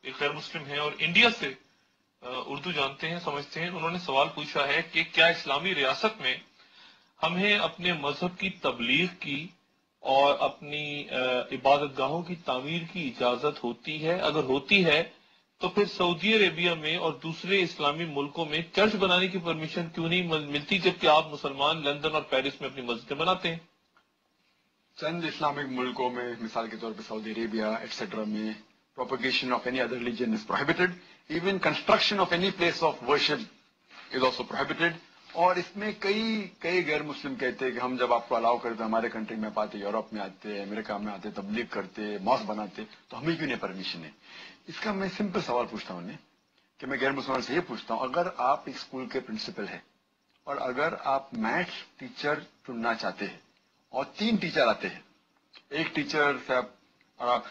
ایک غیر مسلم ہیں اور انڈیا سے اردو جانتے ہیں سمجھتے ہیں. انہوں نے سوال پوچھا ہے کہ کیا اسلامی ریاست میں ہمیں اپنے مذہب کی تبلیغ کی اور اپنی عبادت گاہوں کی تعمیر کی اجازت ہوتی ہے؟ اگر ہوتی ہے تو پھر سعودی عربیہ میں اور دوسرے اسلامی ملکوں میں چرچ بنانے کی پرمیشن کیوں نہیں ملتی، جبکہ آپ مسلمان لندن اور پیرس میں اپنی مسجدیں بناتے ہیں؟ چند اسلامک ملکوں میں مثال کے طور پہ سعودی عربیہ ایٹسٹرا میں propagation of any other religion is prohibited. Even construction of any place of worship is also prohibited. اور اس میں کئی غیر مسلم کہتے ہیں کہ ہم جب آپ کو الاؤ کرتے ہمارے کنٹری میں آتے، یورپ میں آتے، امریکہ میں آتے، تبلیغ کرتے، ماسک بناتے، تو ہمیں کیوں نہیں پرمیشن ہے؟ اس کا میں سمپل سوال پوچھتا ہوں انہیں کہ میں غیر مسلمان سے یہ پوچھتا ہوں، اگر آپ ایک اسکول کے پرنسپل ہیں اور اگر آپ میتھس ٹیچر چننا چاہتے ہیں اور 3 ٹیچر آتے ہیں، ایک ٹیچر سے آپ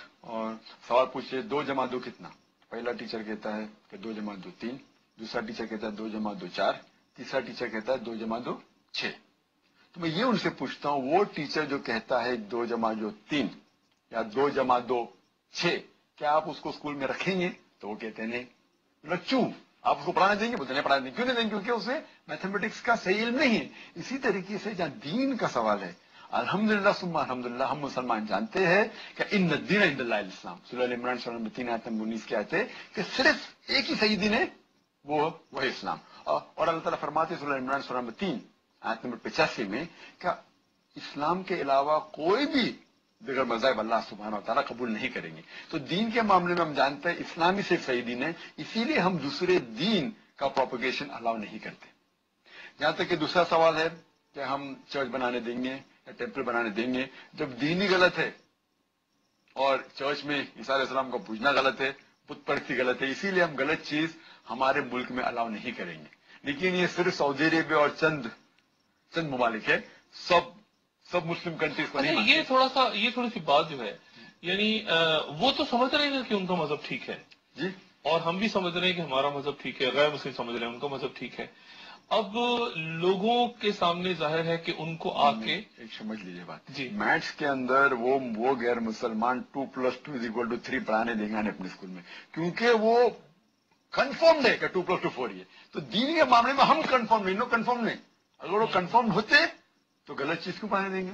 سوال پوچھے 2 × 2 کتنا؟ پہلا ٹیچر کہتا ہے کہ 2 × 2 3، دوسرا ٹیچر کہتا ہے 2 × 2 4، تیسرا ٹیچر کہتا ہے 2 × 2 6. تو میں یہ ان سے پوچھتا ہوں، وہ ٹیچر جو کہتا ہے 2 × 2 3 یا 2 × 2 6، کیا آپ اس کو اسکول میں رکھیں گے؟ تو وہ کہتے ہیں نہیں. کیوں؟ آپ اس کو پڑھانے دیں گے؟ بولتے نہیں پڑھانے دیں گے. کیوں نہیں دیں گے؟ کیونکہ اسے میتھمیٹکس کا صحیح علم نہیں ہے. اسی طریقے سے جہاں دین کا سوال ہے، الحمدللہ ثم الحمدللہ ہم مسلمان جانتے ہیں کہ ان الدین عند اللہ الاسلام. سورہ عمران سورہ نمبر 3 آیت نمبر 19 کی آیت ہے کہ صرف ایک ہی صحیح دین ہے، وہ ہے اسلام. اور اللہ تعالیٰ فرماتے ہیں سورہ عمران سورہ نمبر 3 آیت نمبر 85 میں کہ اسلام کے علاوہ کوئی بھی دیگر مذاہب اللہ سبحانہ و تعالیٰ قبول نہیں کریں گے. تو دین کے معاملے میں ہم جانتے ہیں اسلامی سے صحیح دین ہے، اسی لیے ہم دوسرے دین کا پروپیگیشن الاؤ نہیں کرتے. جہاں تک کہ دوسرا سوال ہے کہ ہم چرچ بنانے دیں گے یا ٹیمپل بنانے دیں گے، جب دین ہی غلط ہے اور چرچ میں عیسیٰ علیہ السلام کو پوجنا غلط ہے، بت پرستی غلط ہے، اسی لیے ہم غلط چیز ہمارے ملک میں الاؤ نہیں کریں گے. لیکن یہ صرف سعودی عربیہ اور چند ممالک ہے، سب مسلم کنٹریز کو نہیں مانتے. یہ تھوڑی سی بات جو ہے، یعنی وہ تو سمجھ رہے ہیں کہ ان کا مذہب ٹھیک ہے جی، اور ہم بھی سمجھ رہے ہیں کہ ہمارا مذہب ٹھیک ہے، غیر مسلم سمجھ رہے ہیں ان کا مذہب ٹھیک ہے. اب لوگوں کے سامنے ظاہر ہے کہ ان کو آ کے ایک سمجھ لیجیے بات جی، میتھس کے اندر وہ غیر مسلمان 2 + 2 = 3 پڑھانے دیں گے اپنے اسکول میں، کیونکہ وہ کنفرمڈ ہے کہ 2 + 2 4 ہے. تو دین کے معاملے میں ہم کنفرم نہیں، کنفرم نہیں. اگر وہ کنفرم ہوتے تو غلط چیز کیوں پڑھانے دیں گے؟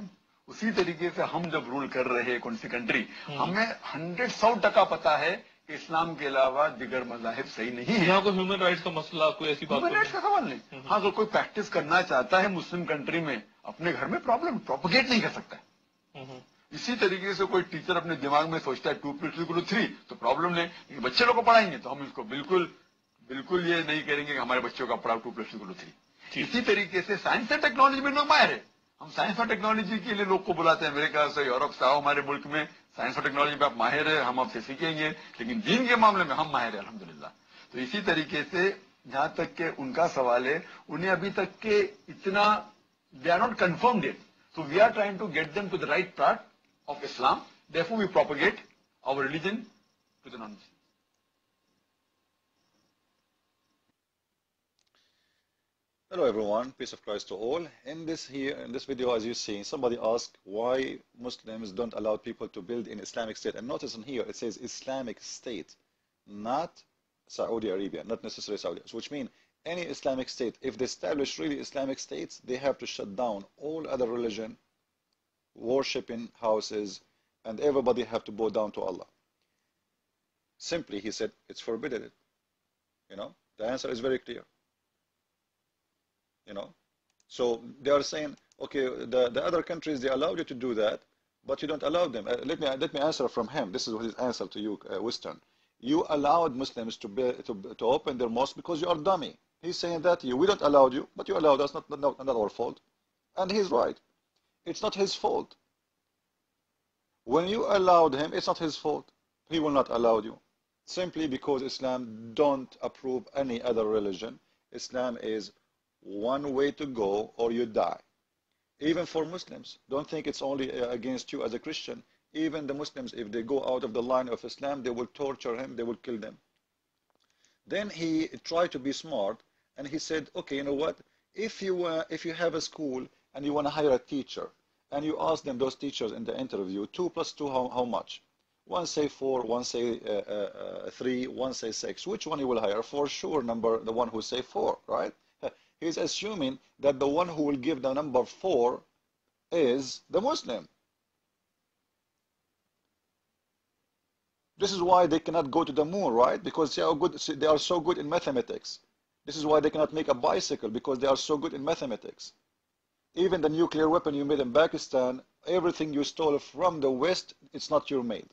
اسی طریقے سے ہم جب رول کر رہے ہیں کون سی کنٹری، ہمیں 100% پتا ہے کہ اسلام کے علاوہ دیگر مذاہب صحیح نہیں ہے. یہاں کوئی ہیومن رائٹس کا مسئلہ، کوئی ایسی بات ہیومن رائٹس کا سوال نہیں. ہاں، اگر کوئی پریکٹس کرنا چاہتا ہے مسلم کنٹری میں اپنے گھر میں پروپیگیٹ نہیں کر سکتا ہے. اسی طریقے سے کوئی ٹیچر اپنے دماغ میں سوچتا ہے 2 + 2 = 3 تو پرابلم نہیں، لیکن بچے لوگ کو پڑھائیں گے تو ہم اس کو بالکل یہ نہیں کریں گے کہ ہمارے بچوں کا پڑھاؤ 2 + 2 = 3. اسی طریقے سے سائنس اور ٹیکنالوجی میں لوگ ماہر ہیں. ہم سائنس اور ٹیکنالوجی کے لیے لوگ کو بلاتے ہیں، امریکہ سے، یورپ سے، آؤ ہمارے ملک میں سائنس اور ٹیکنالوجی پہ آپ ماہر ہیں، ہم آپ سے سیکھیں گے. لیکن دین کے معاملے میں ہم ماہر ہیں الحمدللہ. تو اسی طریقے سے جہاں تک کہ ان کا سوال ہے، انہیں ابھی تک کہ اتنا they are not confirmed it. So we are trying to get them to the right part of Islam. Therefore we propagate our religion to the non. Hello everyone, peace of Christ to all. In this video, as you see, somebody asked why Muslims don't allow people to build in Islamic State. And notice in here it says Islamic State, not Saudi Arabia, not necessarily Saudi. So which means any Islamic state, if they establish really Islamic states, they have to shut down all other religion, worshipping houses, and everybody have to bow down to Allah. Simply, he said, it's forbidden. The answer is very clear. So they are saying, okay, the other countries, they allowed you to do that, but you don't allow them. Let me answer from him. This is his answer to you, Western. You allowed Muslims to open their mosque because you are dummy. He's saying that we don't allow you, but you allowed us, not our fault. And he's right. It's not his fault. When you allowed him, it's not his fault. He will not allow you. Simply because Islam don't approve any other religion. Islam is one way to go or you die. Even for Muslims, don't think it's only against you as a Christian. Even the Muslims, if they go out of the line of Islam, they will torture him, they will kill them. Then he tried to be smart and he said, okay, you know what? If you have a school and you want to hire a teacher and you ask them, those teachers in the interview, 2 + 2 how much? One say 4, one say 3, one say 6. Which one you will hire? For sure, the one who say 4, right? He's assuming that the one who will give the number 4 is the Muslim. This is why they cannot go to the moon, right? Because they are so good in mathematics. This is why they cannot make a bicycle, because they are so good in mathematics. Even the nuclear weapon you made in Pakistan, everything you stole from the West, it's not your made.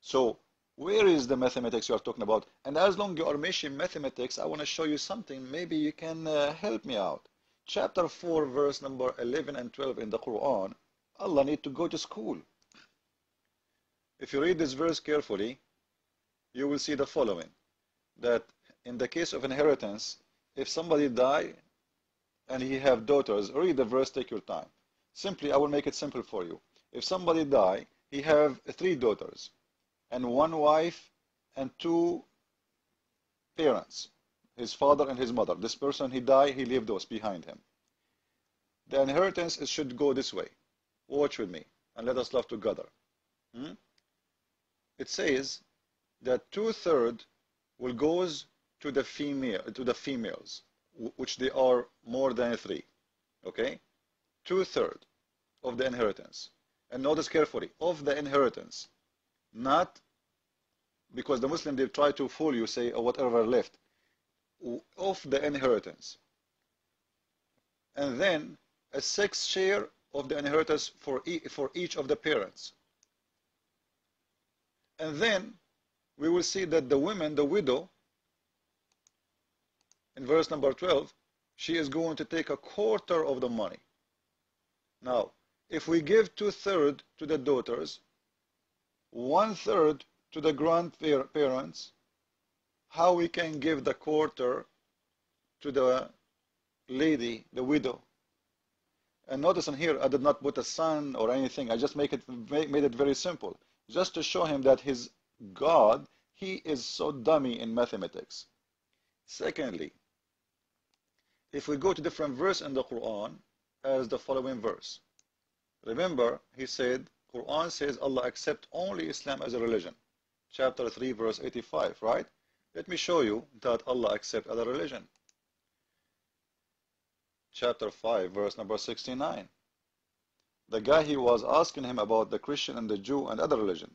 So, where is the mathematics you are talking about? And as long as you are mentioning mathematics, I want to show you something. Maybe you can help me out. Chapter 4, verse number 11 and 12 in the Quran, Allah need to go to school. If you read this verse carefully, you will see the following. That in the case of inheritance, if somebody die and he have daughters, read the verse, take your time. Simply, I will make it simple for you. If somebody die, he have 3 daughters and 1 wife and 2 parents, his father and his mother. This person, he died, he leave those behind him. The inheritance should go this way. Watch with me and let us love together. It says that 2/3 will goes to the females, which they are more than 3. Okay, 2/3 of the inheritance. And notice carefully, of the inheritance, not because the Muslim they try to fool you, say, or whatever left, of the inheritance. And then a 6th share of the inheritance for each of the parents. And then we will see that the women, the widow, in verse number 12, she is going to take 1/4 of the money. Now, if we give 2/3 to the daughters, 1/3 to the grandparents, how we can give the 1/4 to the lady, the widow? And notice in here, I did not put a son or anything. I just made it very simple, just to show him that his God, he is so dummy in mathematics. Secondly, if we go to different verse in the Quran, as the following verse. Remember, he said, Quran says Allah accept only Islam as a religion. Chapter 3, verse 85, right? Let me show you that Allah accept other religion. Chapter 5, verse number 69. The guy, he was asking him about the Christian and the Jew and other religion.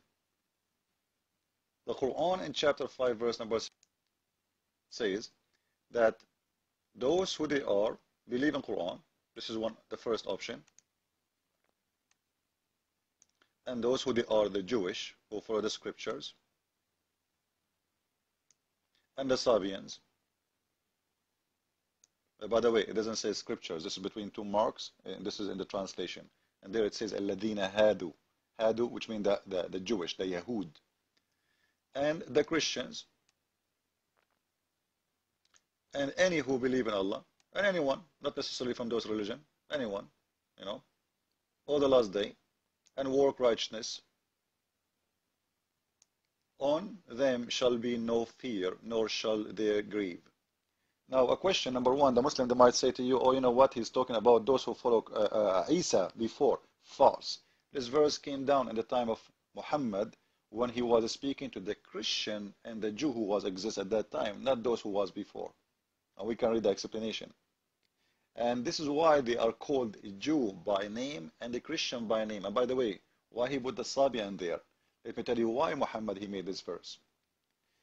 The Quran in chapter 5, verse number 6 says that those who they are believe in Quran. This is the first option. And those who they are the Jewish, who follow the scriptures. And the Sabians. By the way, it doesn't say scriptures. This is between 2 marks, and this is in the translation. And there it says Alladina Hadu. Hadu, which means the Jewish, the Yahud. And the Christians. And any who believe in Allah. And anyone, not necessarily from those religion. Anyone, or the last day. And work righteousness. On them shall be no fear, nor shall they grieve. Now, a question, number one, the Muslim, they might say to you, oh, you know what, he's talking about those who follow Isa before. False. This verse came down in the time of Muhammad when he was speaking to the Christian and the Jew who was exist at that time, not those who was before. And we can read the explanation. And this is why they are called Jew by name and the Christian by name. And by the way, why he put the Sabian there? Let me tell you why Muhammad he made this verse.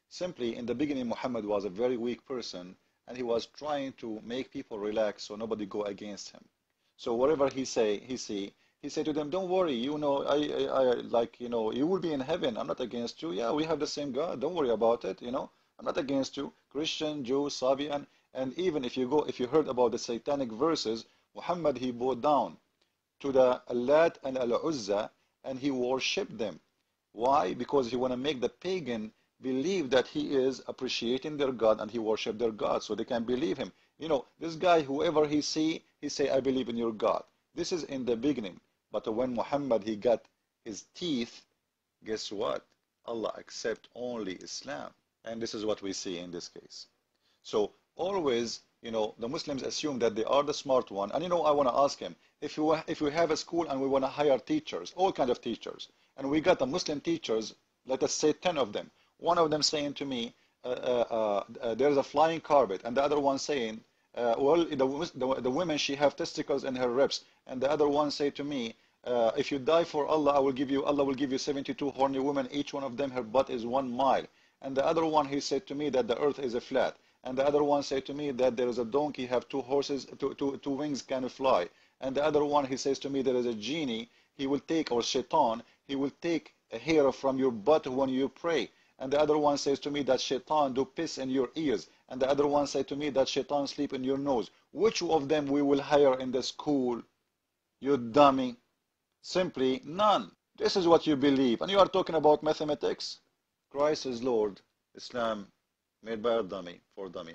Simply, in the beginning, Muhammad was a very weak person, and he was trying to make people relax so nobody go against him. So whatever he say to them, don't worry, you will be in heaven. I'm not against you. Yeah, we have the same God. Don't worry about it. I'm not against you. Christian, Jew, Sabian, and even if you heard about the satanic verses, Muhammad he bowed down to the Allat and Al-Uzza, and he worshipped them. Why? Because he want to make the pagan believe that he is appreciating their God and he worship their God, so they can believe him. This guy, whoever he say, I believe in your God. This is in the beginning. But when Muhammad he got his teeth, guess what? Allah accept only Islam. And this is what we see in this case. So always you know, the Muslims assume that they are the smart one. And you know, I want to ask him, if we have a school and we want to hire teachers, all kind of teachers, and we got the Muslim teachers, let us say 10 of them, one of them saying to me, there's a flying carpet, and the other one saying, well, the women, she have testicles in her ribs, and the other one say to me, if you die for Allah, Allah will give you 72 horny women, each one of them, her butt is 1 mile. And the other one, he said to me that the earth is a flat. And the other one said to me that there is a donkey, have 2 horses, two wings, can fly. And the other one, he says to me, there is a genie, he will take, or shaitan, he will take a hair from your butt when you pray. And the other one says to me that shaitan do piss in your ears. And the other one said to me that shaitan sleep in your nose. Which of them we will hire in the school? You dummy. Simply none. This is what you believe. And you are talking about mathematics? Christ is Lord. Islam made by a dummy, for dummy.